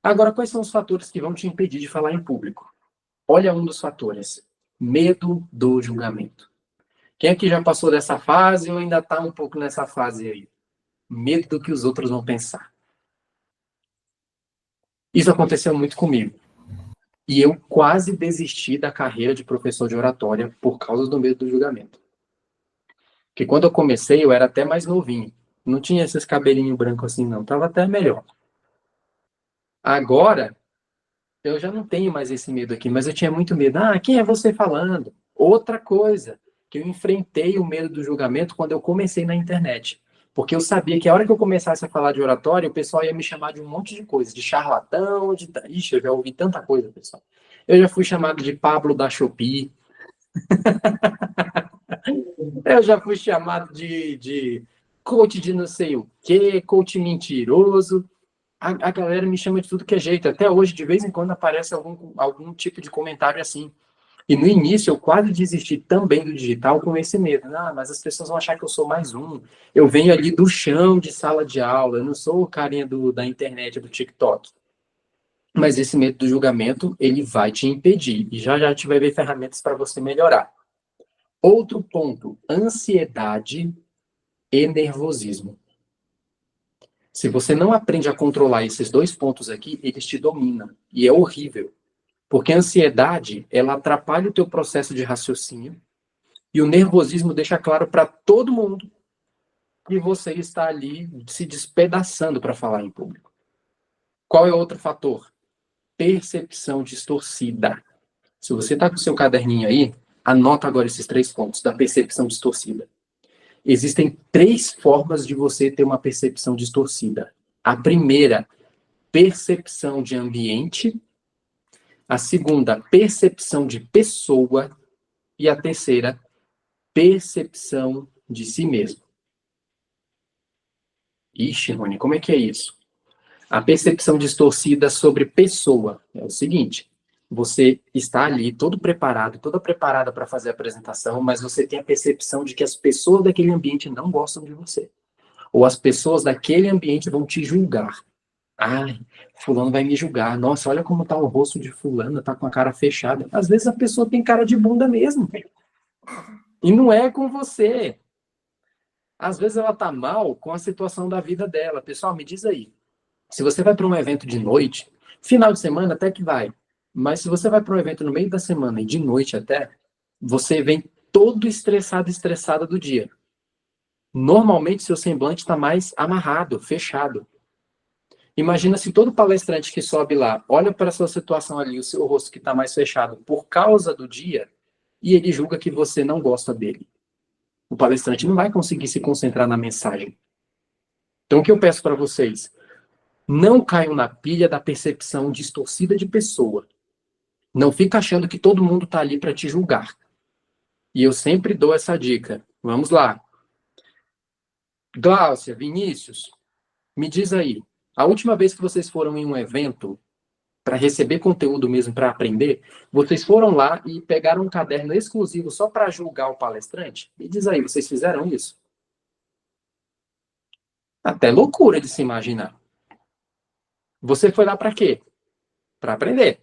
Agora, quais são os fatores que vão te impedir de falar em público? Olha um dos fatores. Medo do julgamento. Quem aqui já passou dessa fase ou ainda está um pouco nessa fase aí? Medo do que os outros vão pensar. Isso aconteceu muito comigo. E eu quase desisti da carreira de professor de oratória por causa do medo do julgamento. Porque quando eu comecei, eu era até mais novinho. Não tinha esses cabelinhos brancos assim, não. Tava até melhor. Agora, eu já não tenho mais esse medo aqui, mas eu tinha muito medo. Ah, quem é você falando? Outra coisa, que eu enfrentei o medo do julgamento quando eu comecei na internet. Porque eu sabia que a hora que eu começasse a falar de oratória, o pessoal ia me chamar de um monte de coisa, de charlatão, de... Ixi, eu já ouvi tanta coisa, pessoal. Eu já fui chamado de Pablo da Shopee, eu já fui chamado de coach de não sei o quê, coach mentiroso. A galera me chama de tudo que é jeito. Até hoje, de vez em quando, aparece algum tipo de comentário assim. E no início, eu quase desisti também do digital com esse medo. Ah, mas as pessoas vão achar que eu sou mais um. Eu venho ali do chão de sala de aula, eu não sou o carinha da internet, do TikTok. Mas esse medo do julgamento, ele vai te impedir. E já já te vai ver ferramentas para você melhorar. Outro ponto, ansiedade e nervosismo. Se você não aprende a controlar esses dois pontos aqui, eles te dominam. E é horrível. Porque a ansiedade, ela atrapalha o teu processo de raciocínio e o nervosismo deixa claro para todo mundo que você está ali se despedaçando para falar em público. Qual é o outro fator? Percepção distorcida. Se você está com o seu caderninho aí, anota agora esses 3 pontos da percepção distorcida. Existem 3 formas de você ter uma percepção distorcida. A primeira, percepção de ambiente. A segunda, percepção de pessoa. E a terceira, percepção de si mesmo. Ixi, Rony, como é que é isso? A percepção distorcida sobre pessoa é o seguinte: você está ali todo preparado, toda preparada para fazer a apresentação, mas você tem a percepção de que as pessoas daquele ambiente não gostam de você. Ou as pessoas daquele ambiente vão te julgar. Ai, fulano vai me julgar. Nossa, olha como tá o rosto de fulano, tá com a cara fechada. Às vezes a pessoa tem cara de bunda mesmo. E não é com você. Às vezes ela tá mal com a situação da vida dela. Pessoal, me diz aí. Se você vai para um evento de noite, final de semana até que vai. Mas se você vai para um evento no meio da semana e de noite até, você vem todo estressado, estressada do dia. Normalmente seu semblante está mais amarrado, fechado. Imagina se todo palestrante que sobe lá olha para a sua situação ali, o seu rosto que está mais fechado por causa do dia, e ele julga que você não gosta dele. O palestrante não vai conseguir se concentrar na mensagem. Então, o que eu peço para vocês? Não caiam na pilha da percepção distorcida de pessoa. Não fica achando que todo mundo está ali para te julgar. E eu sempre dou essa dica. Vamos lá. Gláucia, Vinícius, me diz aí. A última vez que vocês foram em um evento para receber conteúdo mesmo, para aprender, vocês foram lá e pegaram um caderno exclusivo só para julgar o palestrante? Me diz aí, vocês fizeram isso? Até loucura de se imaginar. Você foi lá para quê? Para aprender.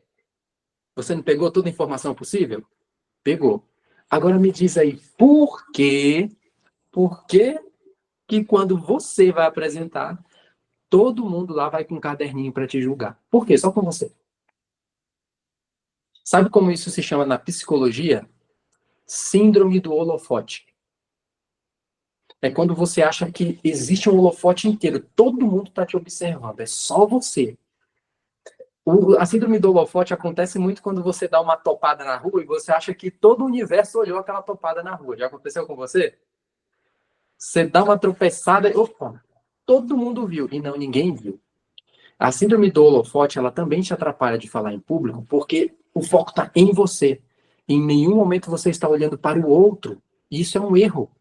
Você não pegou toda a informação possível? Pegou. Agora me diz aí, por que que quando você vai apresentar, todo mundo lá vai com um caderninho para te julgar? Por quê? Só com você. Sabe como isso se chama na psicologia? Síndrome do holofote. É quando você acha que existe um holofote inteiro, todo mundo está te observando, é só você. A síndrome do holofote acontece muito quando você dá uma topada na rua e você acha que todo o universo olhou aquela topada na rua. Já aconteceu com você? Você dá uma tropeçada e, opa, todo mundo viu. E não, ninguém viu. A síndrome do holofote, ela também te atrapalha de falar em público, porque o foco está em você. Em nenhum momento você está olhando para o outro. E isso é um erro.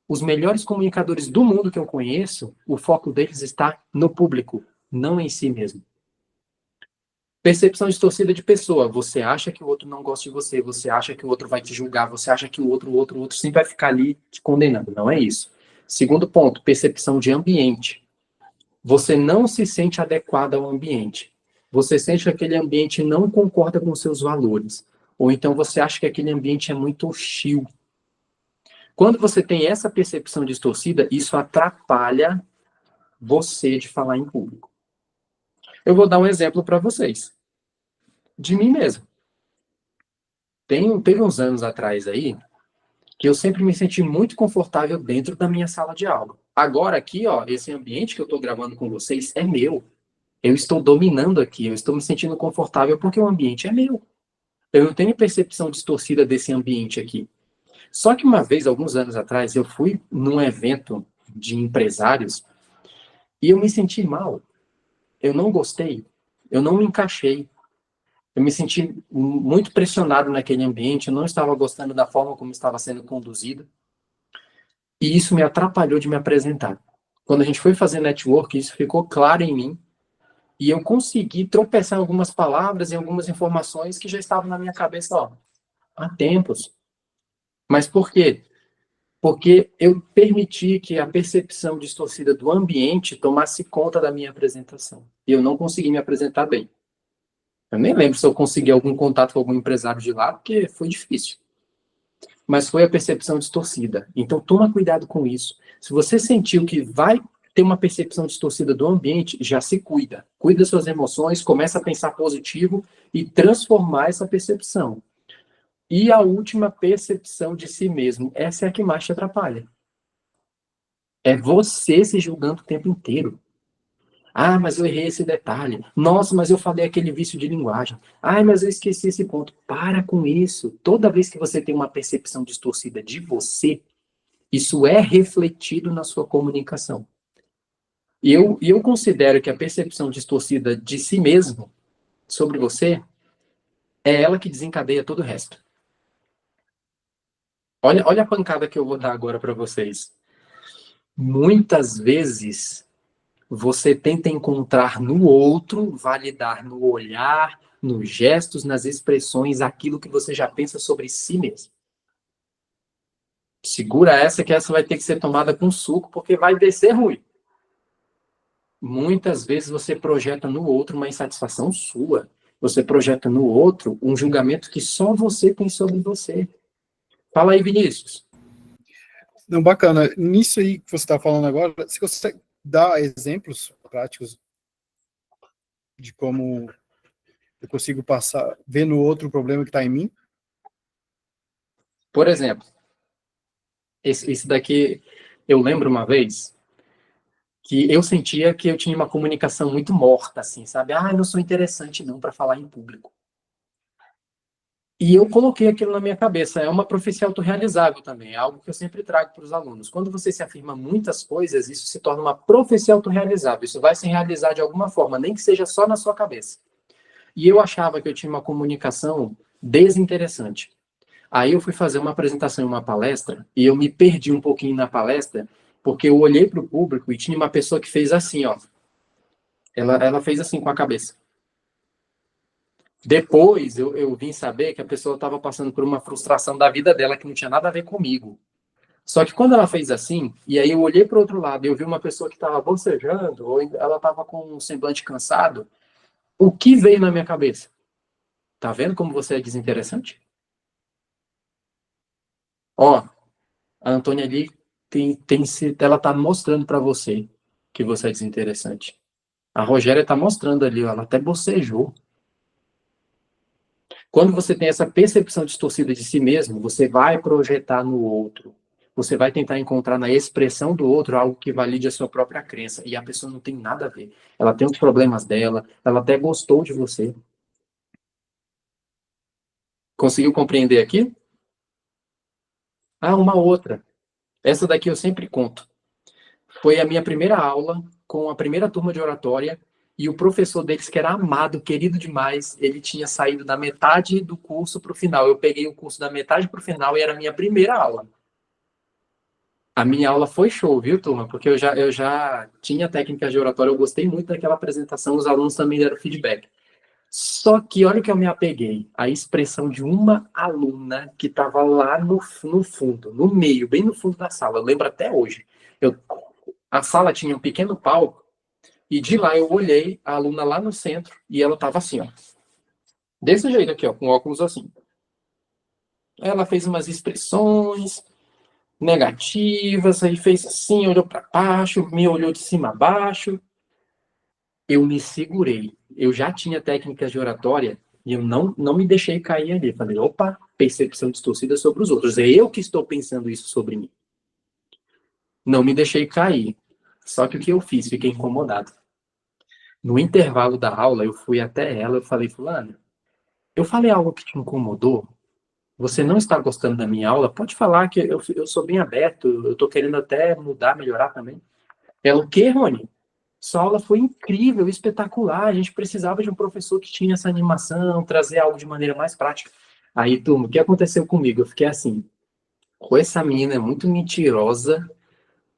Os melhores comunicadores do mundo que eu conheço, o foco deles está no público, não em si mesmo. Percepção distorcida de pessoa. Você acha que o outro não gosta de você, você acha que o outro vai te julgar, você acha que o outro sempre vai ficar ali te condenando. Não é isso. Segundo ponto, percepção de ambiente. Você não se sente adequado ao ambiente. você sente que aquele ambiente não concorda com seus valores, ou então você acha que aquele ambiente é muito hostil. Quando você tem essa percepção distorcida, isso atrapalha você de falar em público. Eu vou dar um exemplo para vocês, de mim mesmo. Teve uns anos atrás aí, que eu sempre me senti muito confortável dentro da minha sala de aula. Agora aqui, ó, esse ambiente que eu estou gravando com vocês é meu. Eu estou dominando aqui, eu estou me sentindo confortável porque o ambiente é meu. Eu não tenho percepção distorcida desse ambiente aqui. Só que uma vez, alguns anos atrás, eu fui num evento de empresários e eu me senti mal. Eu não gostei. Eu não me encaixei. Eu me senti muito pressionado naquele ambiente, eu não estava gostando da forma como estava sendo conduzido. E isso me atrapalhou de me apresentar. Quando a gente foi fazer network, isso ficou claro em mim. E eu consegui tropeçar em algumas palavras e algumas informações que já estavam na minha cabeça, ó, há tempos. Mas por quê? Porque eu permiti que a percepção distorcida do ambiente tomasse conta da minha apresentação. E eu não consegui me apresentar bem. Eu nem lembro se eu consegui algum contato com algum empresário de lá, porque foi difícil. Mas foi a percepção distorcida. Então, toma cuidado com isso. Se você sentiu que vai ter uma percepção distorcida do ambiente, já se cuida. Cuida das suas emoções, começa a pensar positivo e transformar essa percepção. E a última, percepção de si mesmo. Essa é a que mais te atrapalha. É você se julgando o tempo inteiro. Ah, mas eu errei esse detalhe. Nossa, mas eu falei aquele vício de linguagem. Ah, mas eu esqueci esse ponto. Para com isso. Toda vez que você tem uma percepção distorcida de você, isso é refletido na sua comunicação. E eu considero que a percepção distorcida de si mesmo sobre você é ela que desencadeia todo o resto. Olha a pancada que eu vou dar agora para vocês. Muitas vezes você tenta encontrar no outro, validar no olhar, nos gestos, nas expressões, aquilo que você já pensa sobre si mesmo. Segura essa, que essa vai ter que ser tomada com suco, porque vai descer ruim. Muitas vezes você projeta no outro uma insatisfação sua. Você projeta no outro um julgamento que só você tem sobre você. Fala aí, Vinícius. Não, bacana. Nisso aí que você está falando agora, você consegue dar exemplos práticos de como eu consigo passar, ver no outro o problema que está em mim? Por exemplo, esse daqui, eu lembro uma vez que eu sentia que eu tinha uma comunicação muito morta, assim, sabe? Ah, eu não sou interessante não para falar em público. E eu coloquei aquilo na minha cabeça. É uma profecia autorrealizável também, é algo que eu sempre trago para os alunos. Quando você se afirma muitas coisas, isso se torna uma profecia autorrealizável. Isso vai se realizar de alguma forma, nem que seja só na sua cabeça. E eu achava que eu tinha uma comunicação desinteressante. Aí eu fui fazer uma apresentação em uma palestra e eu me perdi um pouquinho na palestra, porque eu olhei para o público e tinha uma pessoa que fez assim, ó. Ela fez assim com a cabeça. Depois eu vim saber que a pessoa estava passando por uma frustração da vida dela que não tinha nada a ver comigo. Só que quando ela fez assim, e aí eu olhei para o outro lado e eu vi uma pessoa que estava bocejando, ou ela estava com um semblante cansado, o que veio na minha cabeça? Tá vendo como você é desinteressante? Ó, a Antônia ali ela tá mostrando para você que você é desinteressante. A Rogéria tá mostrando ali, ó, ela até bocejou. Quando você tem essa percepção distorcida de si mesmo, você vai projetar no outro. Você vai tentar encontrar na expressão do outro algo que valide a sua própria crença. E a pessoa não tem nada a ver. Ela tem os problemas dela, ela até gostou de você. Conseguiu compreender aqui? Ah, uma outra. Essa daqui eu sempre conto. Foi a minha primeira aula com a primeira turma de oratória e o professor deles, que era amado, querido demais, ele tinha saído da metade do curso para o final. Eu peguei o curso da metade para o final e era a minha primeira aula. A minha aula foi show, viu, turma? Porque eu já tinha técnica de oratória, eu gostei muito daquela apresentação, os alunos também deram feedback. Só que olha o que eu me apeguei, a expressão de uma aluna que estava lá no fundo, no meio, bem no fundo da sala, eu lembro até hoje. A sala tinha um pequeno palco, E de lá eu olhei a aluna lá no centro e ela estava assim, ó. Desse jeito aqui, ó, com óculos assim. Ela fez umas expressões negativas, aí fez assim, olhou para baixo, me olhou de cima a baixo. Eu me segurei. Eu já tinha técnicas de oratória e eu não me deixei cair ali. Falei, opa, percepção distorcida sobre os outros. É eu que estou pensando isso sobre mim. Não me deixei cair. Só que o que eu fiz? Fiquei incomodado. No intervalo da aula, eu fui até ela, eu falei, fulana, eu falei algo que te incomodou? Você não está gostando da minha aula? Pode falar que eu sou bem aberto, eu estou querendo até mudar, melhorar também. Ela, o quê, Rony? Sua aula foi incrível, espetacular. A gente precisava de um professor que tinha essa animação, trazer algo de maneira mais prática. Aí, turma, o que aconteceu comigo? Eu fiquei assim, com essa menina é muito mentirosa,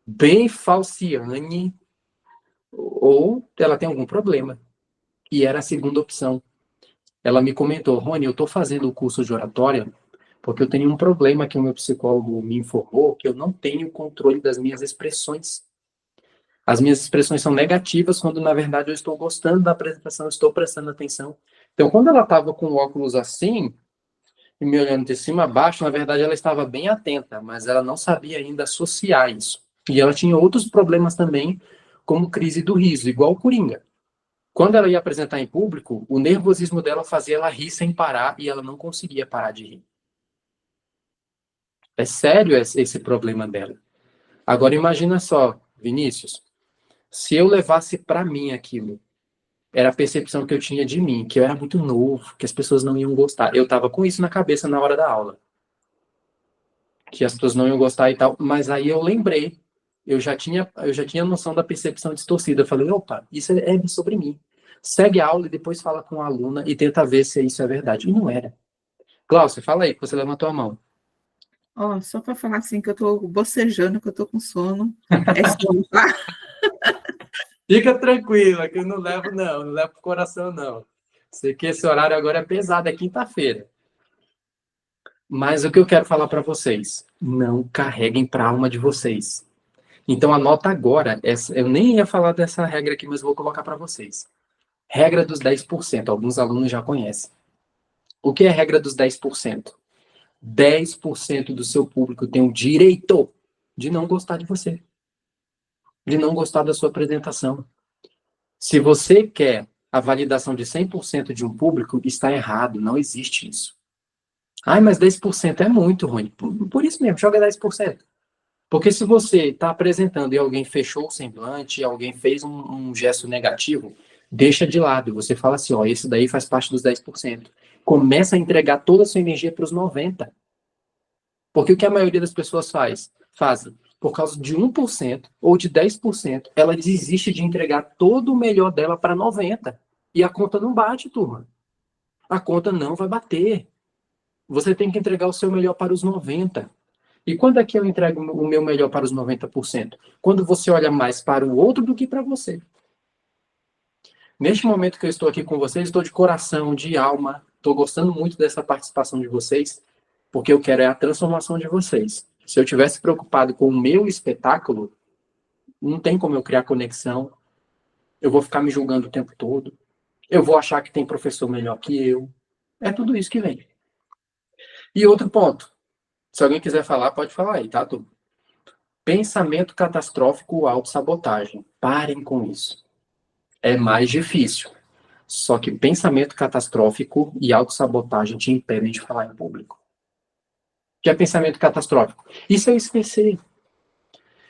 bem falciane, ou ela tem algum problema. E era a segunda opção. Ela me comentou, Rony, eu estou fazendo o curso de oratória porque eu tenho um problema que o meu psicólogo me informou, que eu não tenho controle das minhas expressões. As minhas expressões são negativas quando, na verdade, eu estou gostando da apresentação, estou prestando atenção. Então, quando ela estava com o óculos assim, e me olhando de cima a baixo, na verdade, ela estava bem atenta, mas ela não sabia ainda associar isso. E ela tinha outros problemas também, como crise do riso, igual o Coringa. Quando ela ia apresentar em público, o nervosismo dela fazia ela rir sem parar e ela não conseguia parar de rir. É sério esse problema dela. Agora imagina só, Vinícius, se eu levasse para mim aquilo, era a percepção que eu tinha de mim, que eu era muito novo, que as pessoas não iam gostar. Eu estava com isso na cabeça na hora da aula, que as pessoas não iam gostar e tal, mas aí eu lembrei, eu já tinha noção da percepção distorcida. Eu falei, opa, isso é sobre mim. Segue a aula e depois fala com a aluna e tenta ver se isso é verdade. E não era. Glaucia, fala aí, que você levantou a mão. Ó, só para falar assim que eu tô bocejando, que eu tô com sono. É sono, tá? Fica tranquila, que eu não levo pro coração, não. Sei que esse horário agora é pesado, é quinta-feira. Mas o que eu quero falar para vocês, não carreguem para a alma de vocês. Então anota agora, eu nem ia falar dessa regra aqui, mas vou colocar para vocês. Regra dos 10%, alguns alunos já conhecem. O que é a regra dos 10%? 10% do seu público tem o direito de não gostar de você, de não gostar da sua apresentação. Se você quer a validação de 100% de um público, está errado, não existe isso. Ai, mas 10% é muito ruim. Por isso mesmo, joga 10%. Porque se você está apresentando e alguém fechou o semblante, alguém fez um gesto negativo, deixa de lado. Você fala assim, ó, esse daí faz parte dos 10%. Começa a entregar toda a sua energia para os 90%. Porque o que a maioria das pessoas fazem? Por causa de 1% ou de 10%, ela desiste de entregar todo o melhor dela para 90%. E a conta não bate, turma. A conta não vai bater. Você tem que entregar o seu melhor para os 90%. E quando é que eu entrego o meu melhor para os 90%? Quando você olha mais para o outro do que para você. Neste momento que eu estou aqui com vocês, estou de coração, de alma, estou gostando muito dessa participação de vocês, porque eu quero a transformação de vocês. Se eu tivesse preocupado com o meu espetáculo, não tem como eu criar conexão, eu vou ficar me julgando o tempo todo, eu vou achar que tem professor melhor que eu. É tudo isso que vem. E outro ponto, se alguém quiser falar, pode falar aí, tá, turma? Pensamento catastrófico ou autossabotagem. Parem com isso. É mais difícil. Só que pensamento catastrófico e autossabotagem te impedem de falar em público. O que é pensamento catastrófico? E se eu esquecer?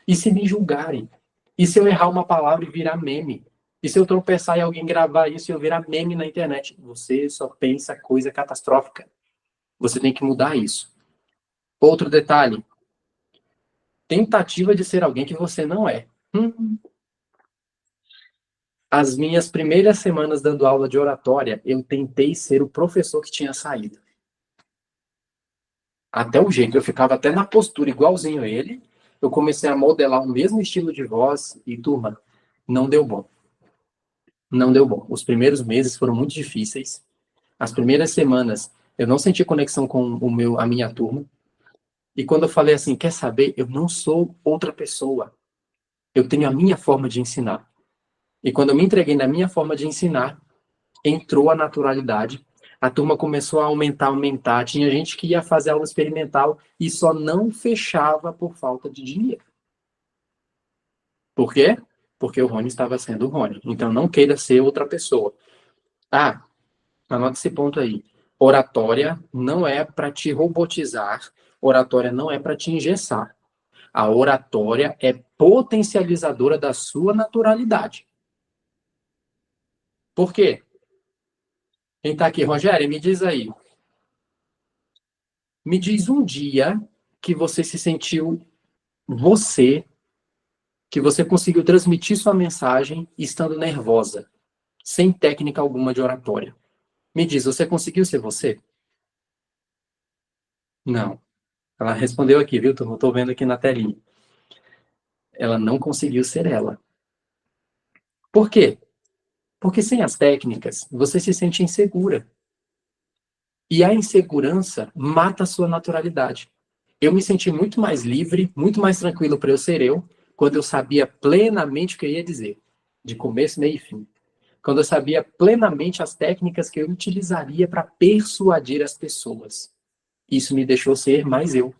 E se me julgarem? E se eu errar uma palavra e virar meme? E se eu tropeçar e alguém gravar isso e eu virar meme na internet? Você só pensa coisa catastrófica. Você tem que mudar isso. Outro detalhe. Tentativa de ser alguém que você não é. As minhas primeiras semanas dando aula de oratória, eu tentei ser o professor que tinha saído. Até o jeito, eu ficava até na postura igualzinho a ele. Eu comecei a modelar o mesmo estilo de voz e, turma, não deu bom. Não deu bom. Os primeiros meses foram muito difíceis. As primeiras semanas, eu não senti conexão com a minha turma. E quando eu falei assim, quer saber? Eu não sou outra pessoa. Eu tenho a minha forma de ensinar. E quando eu me entreguei na minha forma de ensinar, entrou a naturalidade, a turma começou a aumentar. Tinha gente que ia fazer aula experimental e só não fechava por falta de dinheiro. Por quê? Porque o Rony estava sendo o Rony. Então não queira ser outra pessoa. Ah, anota esse ponto aí. Oratória não é para te robotizar, oratória não é para te engessar. A oratória é potencializadora da sua naturalidade. Por quê? Quem está aqui, Rogério, me diz aí. Me diz um dia que você se sentiu você, que você conseguiu transmitir sua mensagem estando nervosa, sem técnica alguma de oratória. Me diz, você conseguiu ser você? Não. Ela respondeu aqui, viu? Estou vendo aqui na telinha. Ela não conseguiu ser ela. Por quê? Porque sem as técnicas, você se sente insegura. E a insegurança mata a sua naturalidade. Eu me senti muito mais livre, muito mais tranquilo para eu ser eu, quando eu sabia plenamente o que eu ia dizer, de começo, meio e fim. Quando eu sabia plenamente as técnicas que eu utilizaria para persuadir as pessoas. Isso me deixou ser mais eu.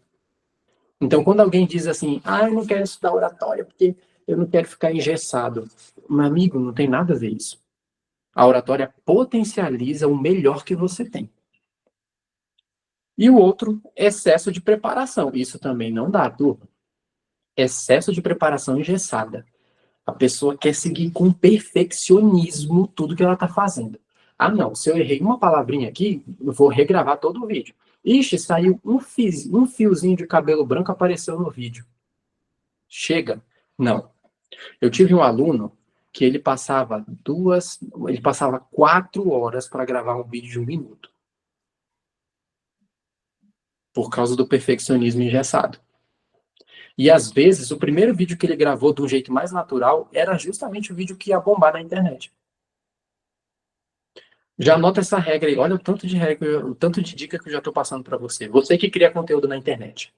Então, quando alguém diz assim, eu não quero estudar oratória porque eu não quero ficar engessado. Meu amigo, não tem nada a ver isso. A oratória potencializa o melhor que você tem. E o outro, excesso de preparação. Isso também não dá, turma. Excesso de preparação engessada. A pessoa quer seguir com perfeccionismo tudo que ela está fazendo. Ah, não, se eu errei uma palavrinha aqui, eu vou regravar todo o vídeo. Ixi, saiu um fiozinho de cabelo branco, apareceu no vídeo. Chega. Não. Eu tive um aluno que ele passava 4 horas para gravar um vídeo de 1 minuto. Por causa do perfeccionismo engessado. E às vezes, o primeiro vídeo que ele gravou de um jeito mais natural era justamente o vídeo que ia bombar na internet. Já anota essa regra aí. Olha o tanto de regra, o tanto de dica que eu já estou passando para você. Você que cria conteúdo na internet.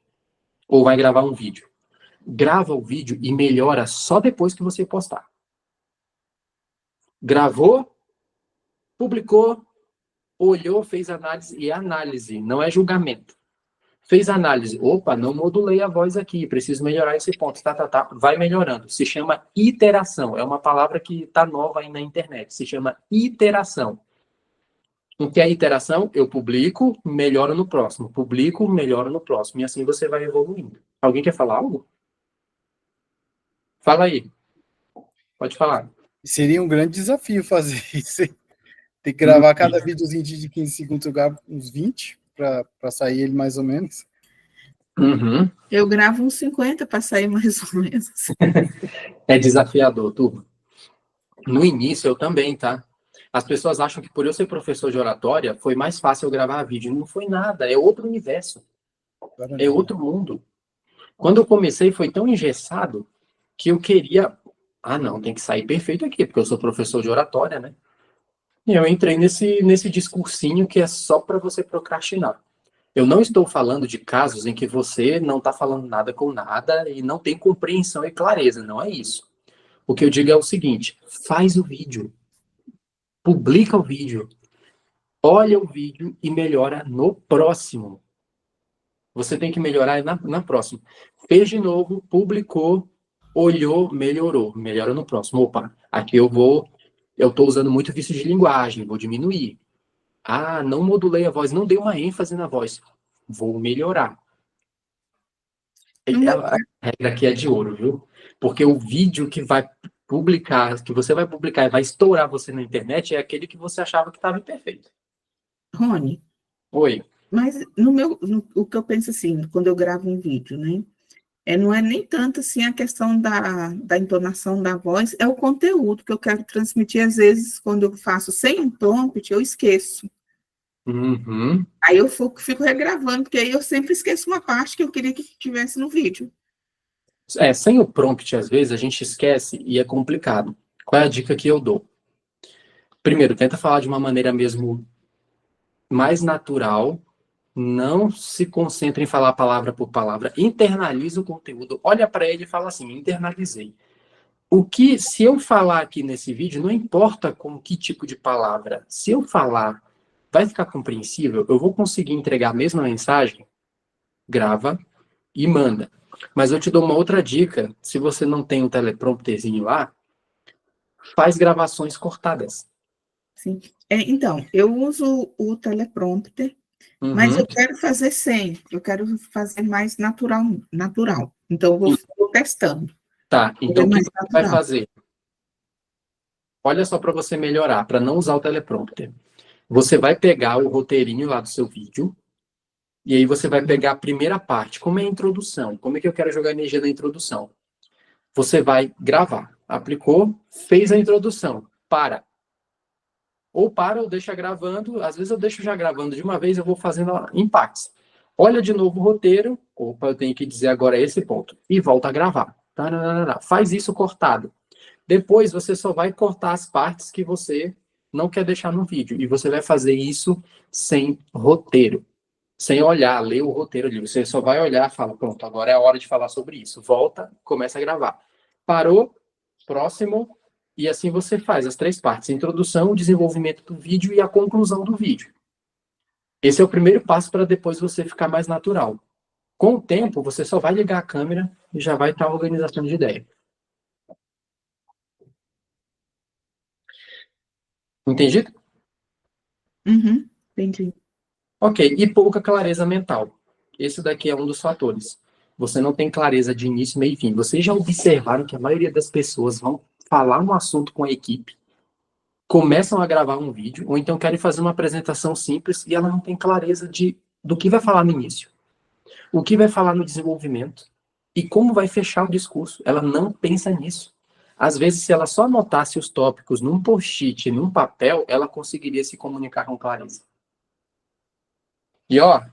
Ou vai gravar um vídeo. Grava o vídeo e melhora só depois que você postar. Gravou, publicou, olhou, fez análise. E análise, não é julgamento. Fez análise. Opa, não modulei a voz aqui. Preciso melhorar esse ponto. Vai melhorando. Se chama iteração. É uma palavra que está nova aí na internet. Se chama iteração. O que é iteração? Eu publico, melhoro no próximo. Publico, melhoro no próximo. E assim você vai evoluindo. Alguém quer falar algo? Fala aí. Pode falar. Seria um grande desafio fazer isso. Tem que gravar cada videozinho de 15 segundos, eu gravo uns 20 para sair ele mais ou menos. Uhum. Eu gravo uns 50 para sair mais ou menos. É desafiador, turma. No início, eu também, tá? As pessoas acham que por eu ser professor de oratória, foi mais fácil eu gravar vídeo. Não foi nada, é outro universo. É outro mundo. Quando eu comecei, foi tão engessado que eu queria... não, tem que sair perfeito aqui, porque eu sou professor de oratória, né? E eu entrei nesse discursinho que é só para você procrastinar. Eu não estou falando de casos em que você não está falando nada com nada e não tem compreensão e clareza, não é isso. O que eu digo é o seguinte, faz o vídeo, publica o vídeo, olha o vídeo e melhora no próximo. Você tem que melhorar na próxima. Fez de novo, publicou, olhou, melhorou. Melhora no próximo. Opa, aqui eu estou usando muito vício de linguagem, vou diminuir. Não modulei a voz, não dei uma ênfase na voz. Vou melhorar. A regra aqui é de ouro, viu? Porque o vídeo que você vai publicar e vai estourar você na internet é aquele que você achava que estava imperfeito. Rony. Oi. Mas o que eu penso assim, quando eu gravo um vídeo, né? Não é nem tanto assim a questão da entonação da voz, é o conteúdo que eu quero transmitir. Às vezes, quando eu faço sem um prompt, eu esqueço. Uhum. Aí eu fico regravando, porque aí eu sempre esqueço uma parte que eu queria que tivesse no vídeo. Sem o prompt, às vezes, a gente esquece e é complicado. Qual é a dica que eu dou? Primeiro, tenta falar de uma maneira mesmo mais natural, não se concentra em falar palavra por palavra, internaliza o conteúdo, olha para ele e fala assim, internalizei. Se eu falar aqui nesse vídeo, não importa com que tipo de palavra, se eu falar, vai ficar compreensível, eu vou conseguir entregar a mesma mensagem, grava e manda. Mas eu te dou uma outra dica, se você não tem um teleprompterzinho lá, faz gravações cortadas. Sim. Então, eu uso o teleprompter, mas eu quero fazer sem, eu quero fazer mais natural. Então, eu vou testando. Tá, então o que Mais você vai natural. fazer? Olha só para você melhorar, para não usar o teleprompter. Você vai pegar o roteirinho lá do seu vídeo, e aí você vai pegar a primeira parte, como é a introdução, como é que eu quero jogar energia na introdução. Você vai gravar, aplicou, fez a introdução, para. Ou para ou deixa gravando, às vezes eu deixo já gravando de uma vez, eu vou fazendo em partes. Olha de novo o roteiro, opa, eu tenho que dizer agora esse ponto, e volta a gravar. Tararara. Faz isso cortado. Depois você só vai cortar as partes que você não quer deixar no vídeo, e você vai fazer isso sem roteiro, sem olhar, ler o roteiro ali. Você só vai olhar e fala, pronto, agora é a hora de falar sobre isso. Volta, começa a gravar. Parou, próximo, e assim você faz as 3 partes: a introdução, o desenvolvimento do vídeo e a conclusão do vídeo. Esse é o primeiro passo para depois você ficar mais natural. Com o tempo, você só vai ligar a câmera e já vai estar a organização de ideia. Entendido? Uhum, entendi. Ok, e pouca clareza mental. Esse daqui é um dos fatores. Você não tem clareza de início, meio e fim. Vocês já observaram que a maioria das pessoas vão falar um assunto com a equipe, começam a gravar um vídeo, ou então querem fazer uma apresentação simples e ela não tem clareza do que vai falar no início, o que vai falar no desenvolvimento e como vai fechar o discurso. Ela não pensa nisso. Às vezes, se ela só anotasse os tópicos num post-it, num papel, ela conseguiria se comunicar com clareza. E ó,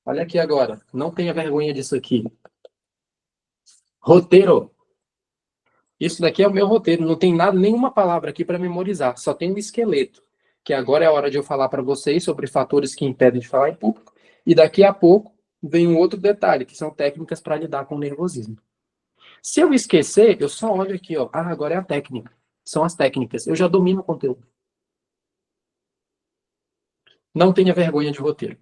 olha aqui agora, não tenha vergonha disso aqui. Roteiro. Isso daqui é o meu roteiro, não tem nada, nenhuma palavra aqui para memorizar, só tem um esqueleto, que agora é a hora de eu falar para vocês sobre fatores que impedem de falar em público, e daqui a pouco vem um outro detalhe, que são técnicas para lidar com o nervosismo. Se eu esquecer, eu só olho aqui, ó, agora é a técnica, são as técnicas, eu já domino o conteúdo. Não tenha vergonha de roteiro.